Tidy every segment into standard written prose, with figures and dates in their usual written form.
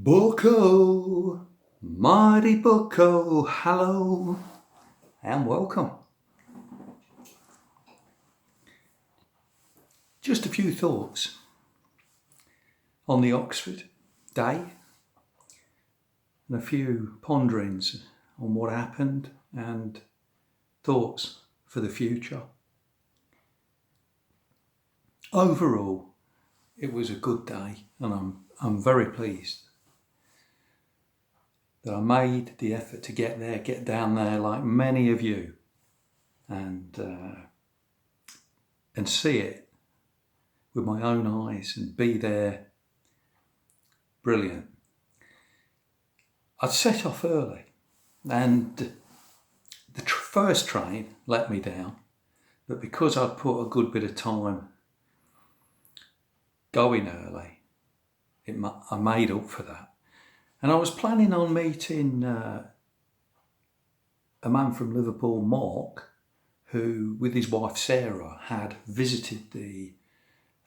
Bucko, mighty Bucko, hello and welcome. Just a few thoughts on the Oxford day and a few ponderings on what happened and thoughts for the future. Overall, it was a good day and I'm very pleased that I made the effort to get down there like many of you and see it with my own eyes and be there. Brilliant. I'd set off early and the first train let me down, but because I'd put a good bit of time going early, I made up for that. And I was planning on meeting a man from Liverpool, Mark, who with his wife Sarah had visited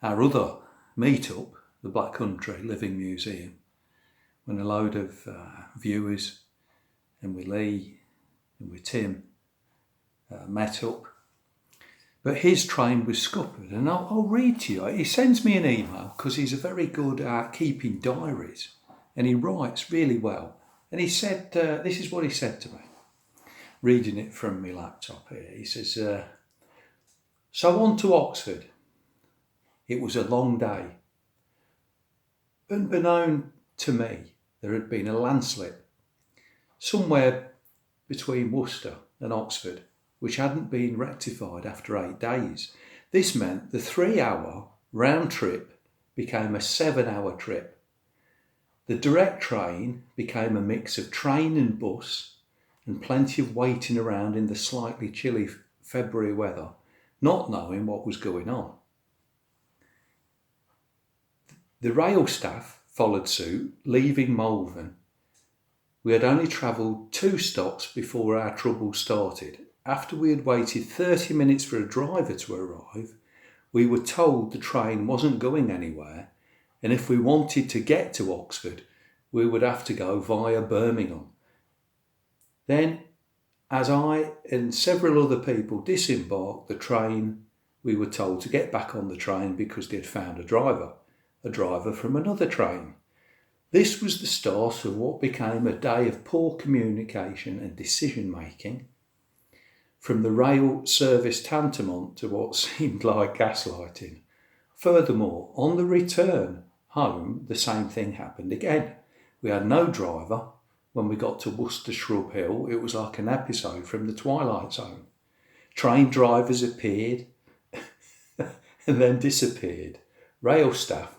our other meetup, the Black Country Living Museum, when a load of viewers and with Lee and with Tim met up. But his train was scuppered, and I'll read to you. He sends me an email because he's very good at keeping diaries and he writes really well. And he said, this is what he said to me, reading it from my laptop here. He says, so on to Oxford. It was a long day. Unbeknown to me, there had been a landslip somewhere between Worcester and Oxford, which hadn't been rectified after 8 days. This meant the 3-hour round trip became a 7-hour trip. The direct train became a mix of train and bus and plenty of waiting around in the slightly chilly February weather, not knowing what was going on. The rail staff followed suit, leaving Malvern. We had only travelled 2 stops before our trouble started. After we had waited 30 minutes for a driver to arrive, we were told the train wasn't going anywhere, and if we wanted to get to Oxford, we would have to go via Birmingham. Then, as I and several other people disembarked the train, we were told to get back on the train because they had found a driver from another train. This was the start of what became a day of poor communication and decision-making, from the rail service tantamount to what seemed like gaslighting. Furthermore, on the return home, the same thing happened again. We had no driver. When we got to Worcester Shrub Hill, it was like an episode from The Twilight Zone. Train drivers appeared and then disappeared. Rail staff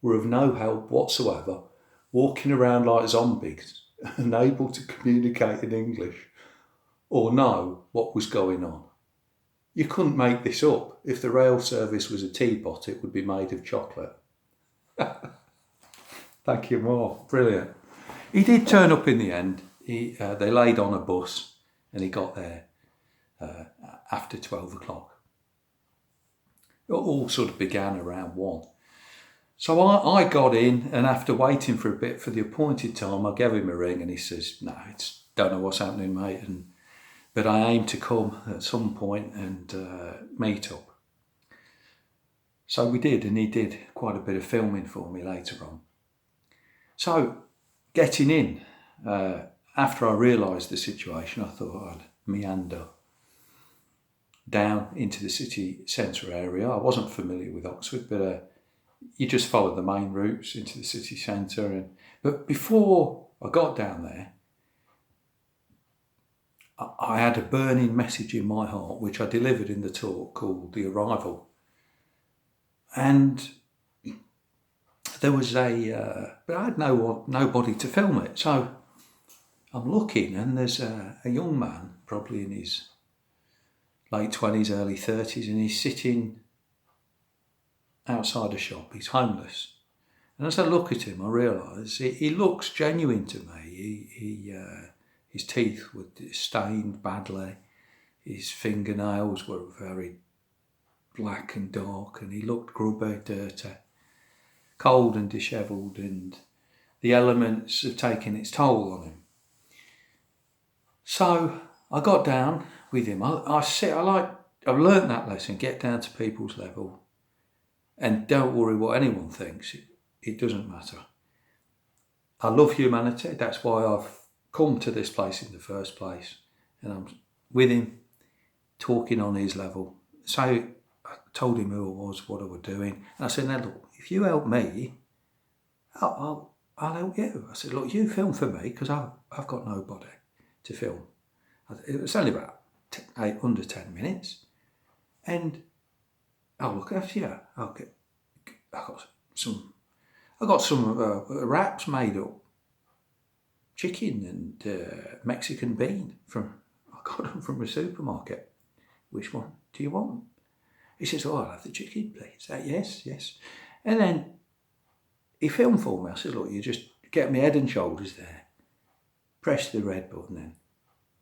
were of no help whatsoever, walking around like zombies, unable to communicate in English or know what was going on. You couldn't make this up. If the rail service was a teapot, it would be made of chocolate. Thank you, Mark. Brilliant. He did turn up in the end. They laid on a bus and he got there after 12 o'clock. It all sort of began around 1. So I got in, and after waiting for a bit for the appointed time, I gave him a ring and he says, no, don't know what's happening, mate. But I aim to come at some point and meet up. So we did, and he did quite a bit of filming for me later on. So getting in, after I realised the situation, I thought I'd meander down into the city centre area. I wasn't familiar with Oxford, but you just follow the main routes into the city centre. But before I got down there, I had a burning message in my heart, which I delivered in the talk called The Arrival. And there was but I had nobody to film it. So I'm looking, and there's a young man, probably in his late 20s, early 30s, and he's sitting outside a shop. He's homeless. And as I look at him, I realise he looks genuine to me. His teeth were stained badly. His fingernails were very black and dark, and he looked grubby, dirty, cold and dishevelled, and the elements have taken its toll on him. So I got down with him. I've learnt that lesson, get down to people's level and don't worry what anyone thinks. It doesn't matter. I love humanity. That's why I've come to this place in the first place. And I'm with him, talking on his level. So I told him who I was, what I was doing. And I said, now look, if you help me, I'll help you. I said, look, you film for me because I've got nobody to film. It was only about under 10 minutes. And I'll look after you. I got some wraps made up. Chicken and Mexican bean I got them from a supermarket. Which one do you want? He says, oh, I'll have the chicken, please. Yes. And then he filmed for me. I said, look, you just get me head and shoulders there. Press the red button then.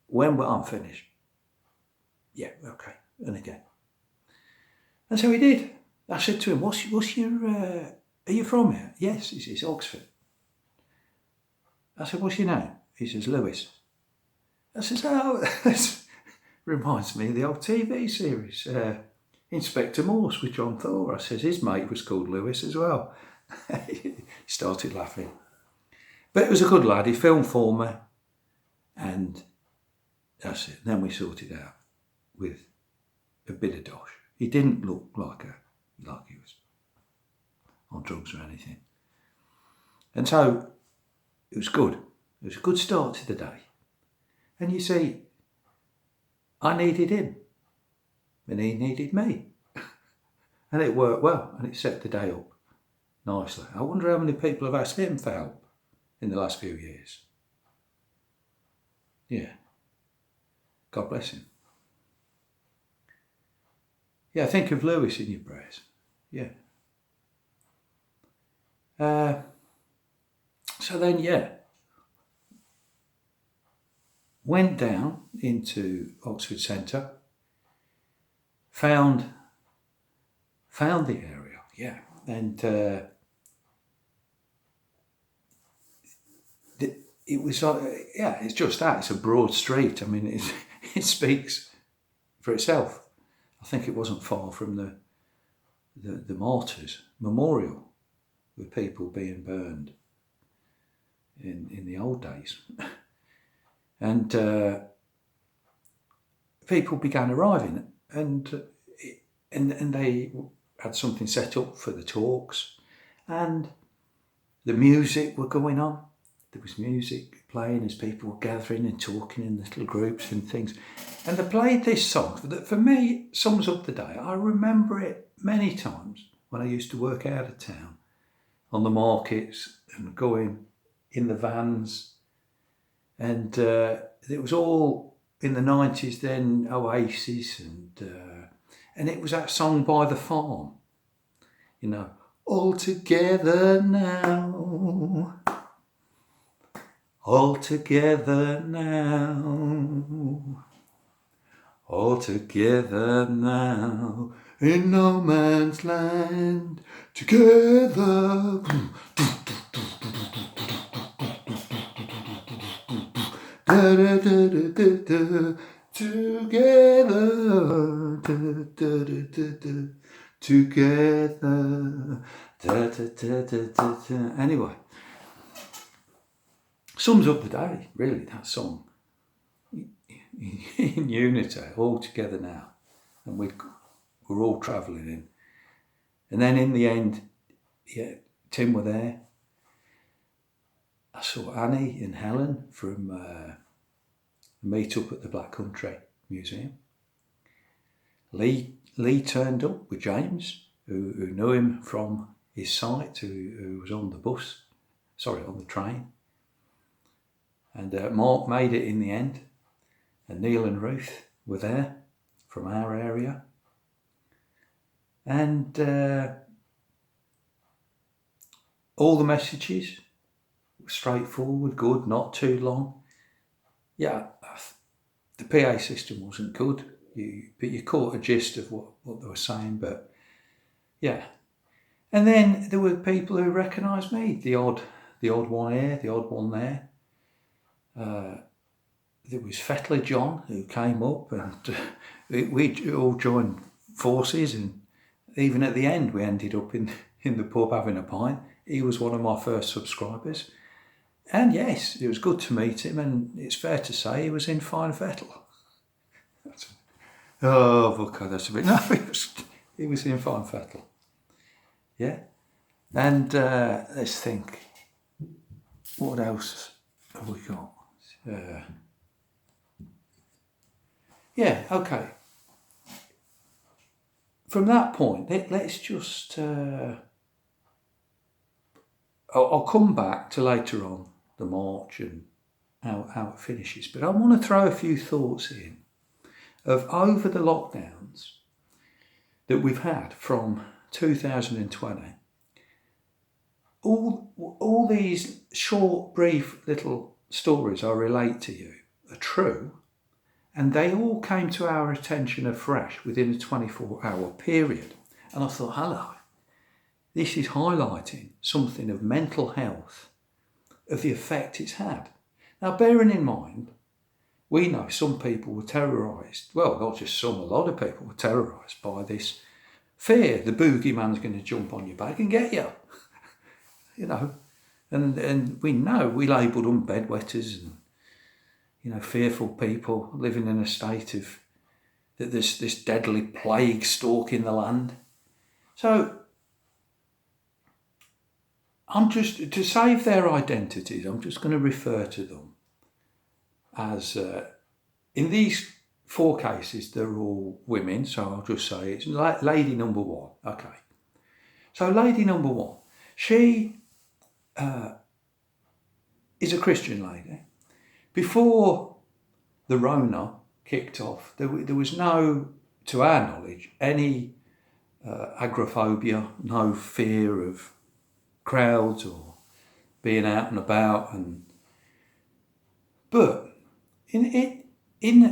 When I'm finished. Yeah, okay. And again. And so he did. I said to him, what's your, are you from here? Yes, he says, Oxford. I said, what's your name? He says, Lewis. I says, oh, that reminds me of the old TV series, Inspector Morse with John Thor. I says, his mate was called Lewis as well. He started laughing. But it was a good lad. He filmed for me. And that's it. Then we sorted out with a bit of dosh. He didn't look like he was on drugs or anything. And so it was good. It was a good start to the day. And you see, I needed him and he needed me. And it worked well and it set the day up nicely. I wonder how many people have asked him for help in the last few years. Yeah. God bless him. Yeah, think of Lewis in your prayers. Yeah. So then, went down into Oxford Centre, found the area, and it was it's just that. It's a broad street. I mean, it speaks for itself. I think it wasn't far from the Martyrs Memorial with people being burned in the old days. And people began arriving and they had something set up for the talks and the music were going on. There was music playing as people were gathering and talking in little groups and things. And they played this song that for me sums up the day. I remember it many times when I used to work out of town on the markets and going in the vans. And it was all in the 90s then, Oasis and it was that song by The Farm, all together now. All together now, all together now, in no man's land, together. Da, da, da, da, da, da. Together, da, da, da, da, da. Together, da, da, da, da, da, da. Anyway. Sums up the day, really, that song. In unity, all together now. And we're all travelling in. And then in the end, Tim were there. I saw Annie and Helen from a meet up at the Black Country Museum. Lee turned up with James, who knew him from his site, who was on the train. And Mark made it in the end. And Neil and Ruth were there from our area. And all the messages were straightforward, good, not too long. Yeah, the PA system wasn't good, but you caught a gist of what they were saying. But yeah. And then there were people who recognised me, the odd the odd one here, the odd one there. There was Fettler John who came up, and we all joined forces, and even at the end we ended up in the pub having a pint. He was one of my first subscribers. And yes, it was good to meet him, and it's fair to say he was in fine fettle. Okay, that's a bit... No, he was in fine fettle. Yeah. And let's think, what else have we got? Yeah, okay. From that point, let's just... I'll come back to later on the march and how it finishes, but I want to throw a few thoughts in of over the lockdowns that we've had from 2020. All these short, brief little stories I relate to you are true, and they all came to our attention afresh within a 24-hour period. And I thought, hello, this is highlighting something of mental health, of the effect it's had. Now, bearing in mind, we know some people were terrorised. Well, not just some, a lot of people were terrorised by this fear. The boogeyman's going to jump on your back and get you. You know, and we know, we labelled them bedwetters and, you know, fearful people living in a state of that there's this deadly plague stalking the land. So I'm just, to save their identities, I'm just going to refer to them as, in these 4 cases, they're all women, so I'll just say it's lady number 1. Okay. So lady number 1, she is a Christian lady. Before the Rona kicked off, there was no, to our knowledge, any agoraphobia, no fear of crowds or being out and about. But in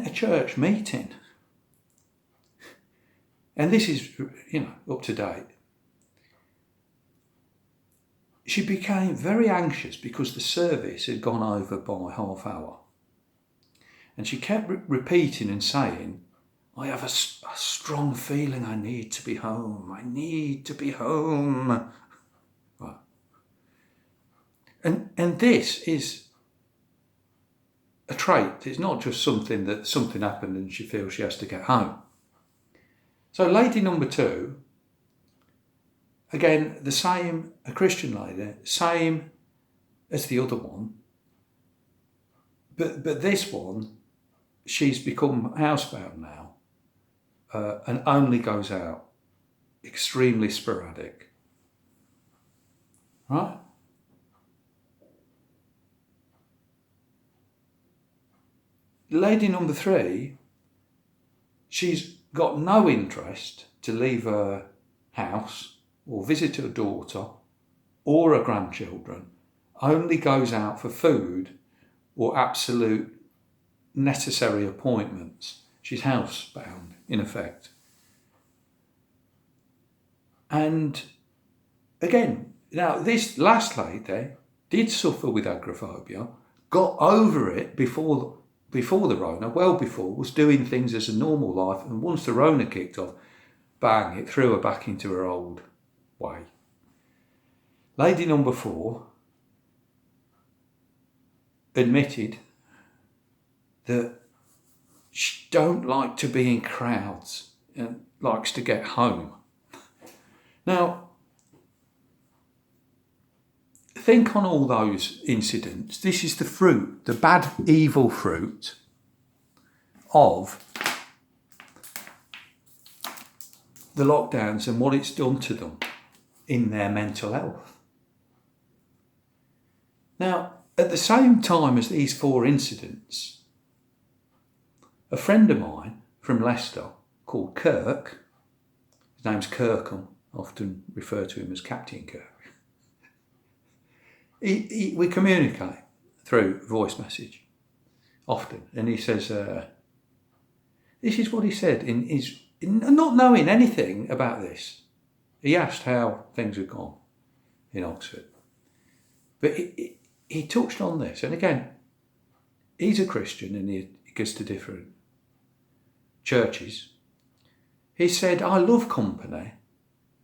a church meeting, and this is, you know, up to date, she became very anxious because the service had gone over by half hour. And she kept repeating and saying, I have a strong feeling I need to be home. I need to be home. Right. And this is a trait. It's not just something happened and she feels she has to get home. So lady number 2, again, the same, a Christian lady, same as the other one. But this one, she's become housebound now, and only goes out extremely sporadic. Right? Lady number 3, she's got no interest to leave her house or visit her daughter or her grandchildren, only goes out for food or absolute necessary appointments. She's housebound, in effect. And again, now this last lady did suffer with agoraphobia, got over it before the Rona, well before, was doing things as a normal life, and once the Rona kicked off, bang, it threw her back into her old way. Lady number 4 admitted that she don't like to be in crowds and likes to get home. Now, think on all those incidents. This is the fruit, the bad, evil fruit of the lockdowns and what it's done to them in their mental health. Now, at the same time as these 4 incidents, a friend of mine from Leicester called Kirk, his name's Kirkham, I often refer to him as Captain Kirk. We communicate through voice message often, and he says, this is what he said in not knowing anything about this. He asked how things had gone in Oxford. But he touched on this, and again, he's a Christian and he goes to different churches. He said, I love company.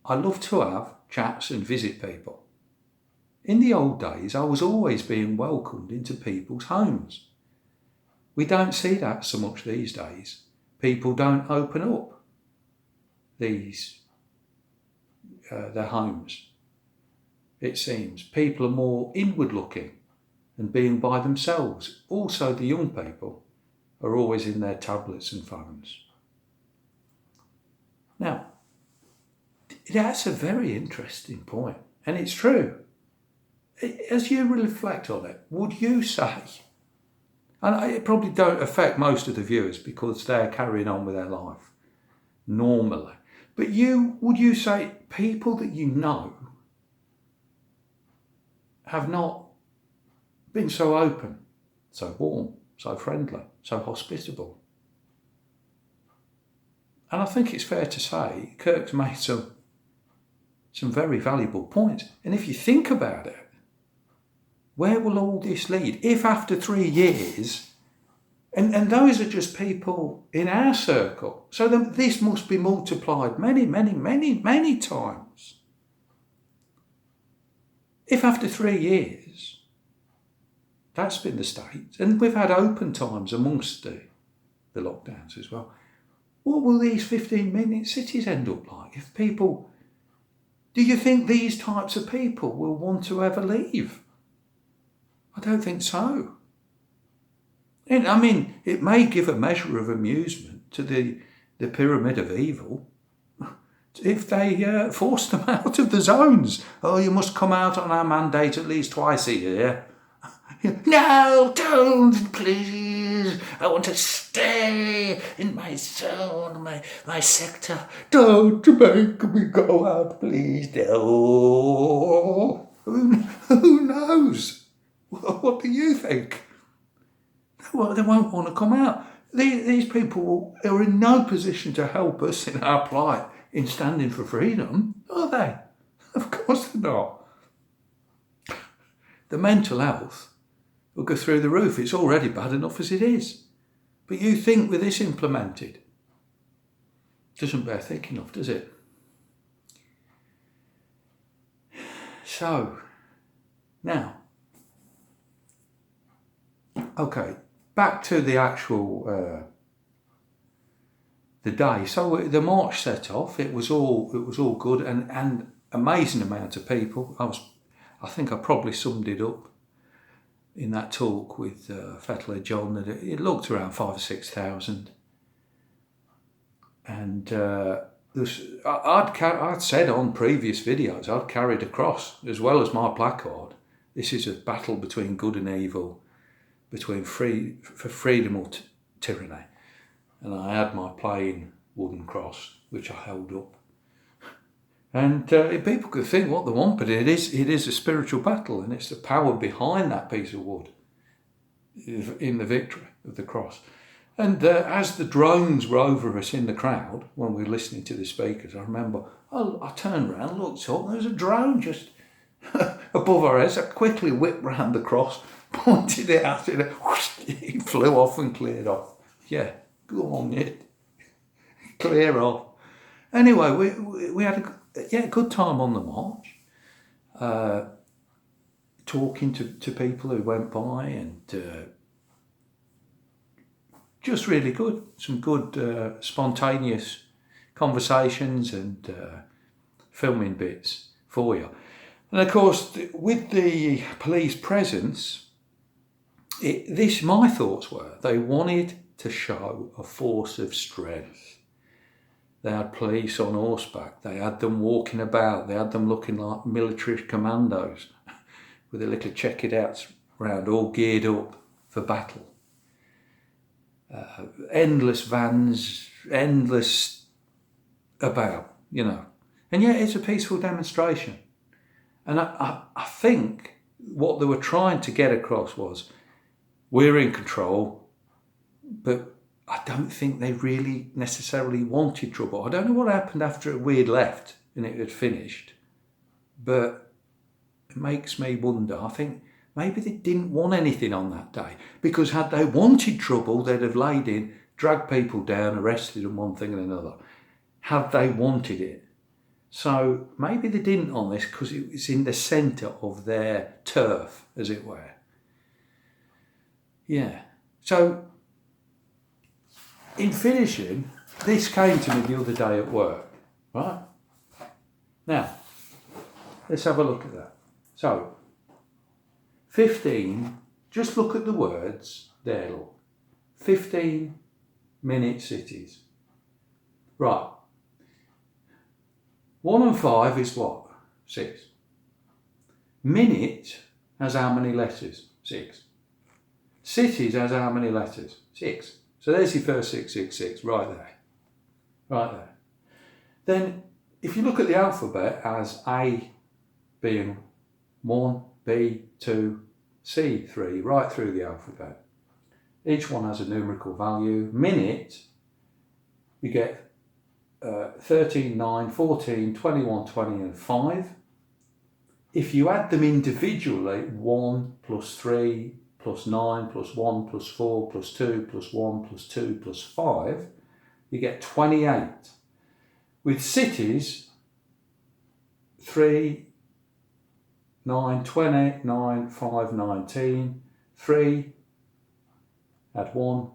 I love to have chats and visit people. In the old days, I was always being welcomed into people's homes. We don't see that so much these days. People don't open up their homes. It seems people are more inward looking and being by themselves. Also, the young people are always in their tablets and phones. Now, that's a very interesting point, and it's true. As you reflect on it, would you say, and it probably don't affect most of the viewers because they're carrying on with their life normally, but would you say people that you know have not been so open, so warm, so friendly, so hospitable? And I think it's fair to say Kirk's made some very valuable points. And if you think about it, where will all this lead? If after 3 years, and those are just people in our circle, so this must be multiplied many, many, many, many times. If after 3 years, that's been the state, and we've had open times amongst the lockdowns as well, what will these 15-minute cities end up like? If people, do you think these types of people will want to ever leave? I don't think so. And I mean, it may give a measure of amusement to the pyramid of evil if they force them out of the zones. Oh, you must come out on our mandate at least twice a year. No, don't, please. I want to stay in my zone, my sector. Don't make me go out, please. No. Who knows? What do you think? Well, they won't want to come out. These people are in no position to help us in our plight in standing for freedom, are they? Of course they're not. The mental health will go through the roof. It's already bad enough as it is. But you think with this implemented, doesn't bear thinking of, does it? So, now, okay, back to the actual the day. So the march set off. It was all good and amazing amount of people. I think I probably summed it up in that talk with Fettler John that it looked around 5,000 or 6,000. And I'd said on previous videos I'd carried a cross as well as my placard. This is a battle between good and evil, between for freedom or tyranny. And I had my plain wooden cross, which I held up. And people could think what they want, but it is a spiritual battle, and it's the power behind that piece of wood in the victory of the cross. And as the drones were over us in the crowd, when we were listening to the speakers, I remember I turned around, looked up, there was a drone just above our heads. I quickly whipped round the cross, pointed it at it, it flew off and cleared off. Yeah, go on, it. Clear off. Anyway, we had a good time on the march, talking to people who went by, and just really good. Some good spontaneous conversations and filming bits for you. And of course, with the police presence, my thoughts were they wanted to show a force of strength. They had police on horseback. They had them walking about. They had them looking like military commandos with their little check-it-outs round, all geared up for battle. Endless vans, endless about, And yet it's a peaceful demonstration. And I think what they were trying to get across was, we're in control, but I don't think they really necessarily wanted trouble. I don't know what happened after we had left and it had finished, but makes me wonder. I think maybe they didn't want anything on that day, because had they wanted trouble, they'd have laid in, dragged people down, arrested them, one thing and another, had they wanted it. So maybe they didn't on this because it was in the centre of their turf, as it were. Yeah. So, in finishing, this came to me the other day at work, right? Now, let's have a look at that. So, 15, just look at the words there, look. 15-minute cities. Right. 1 and 5 is what? 6. Minute has how many letters? 6. Cities has how many letters? 6. So there's your first 666, right there. Right there. Then, if you look at the alphabet as A being 1, B 2, C 3, right through the alphabet. Each one has a numerical value. Minute, you get 13, 9, 14, 21, 20 and 5. If you add them individually, 1 plus 3 plus 9 plus 1 plus 4 plus 2 plus 1 plus 2 plus 5, you get 28. With cities, 3, 9, 20, 9, 5, 19, 3, add 1,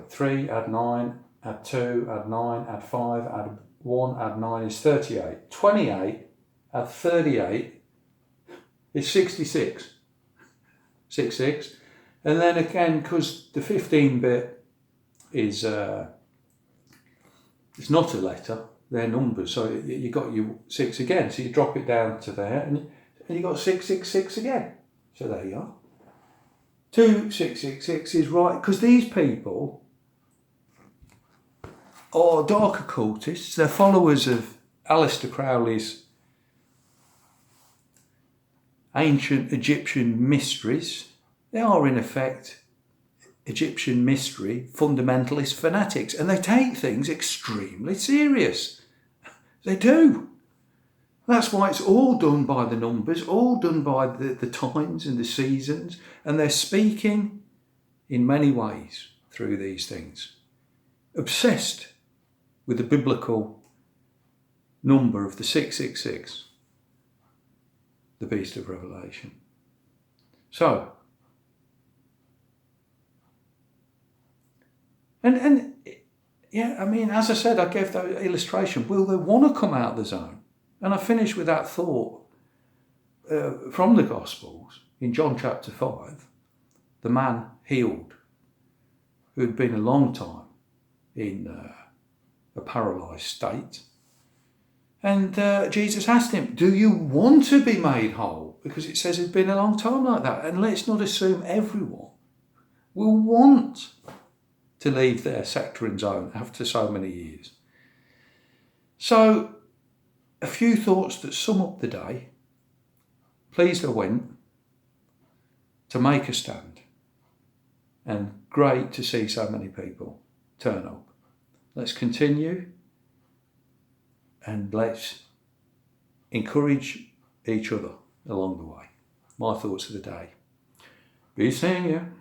3, add 9, add 2, add 9, add 5, add 1, add 9 is 38. 28, add 38 is 66. 66. And then again, because the 15-bit is it's not a letter, they're numbers. So you got your 6 again. So you drop it down to there and you got 666 again. So there you are. 2666 is right, because these people are dark occultists. They're followers of Aleister Crowley's ancient Egyptian mysteries. They are, in effect, Egyptian mystery fundamentalist fanatics, and they take things extremely serious. They do. That's why it's all done by the numbers, all done by the times and the seasons, and they're speaking in many ways through these things. Obsessed with the biblical number of the 666, the beast of Revelation. So, and yeah, I mean, as I said, I gave that illustration. Will they want to come out of the zone? And I finish with that thought from the Gospels in John chapter 5. The man healed, who had been a long time in a paralysed state. And Jesus asked him, do you want to be made whole? Because it says it's been a long time like that. And let's not assume everyone will want to leave their sector and zone after so many years. So, a few thoughts that sum up the day. Pleased I went to make a stand. And great to see so many people turn up. Let's continue. And let's encourage each other along the way. My thoughts of the day. Be seeing you.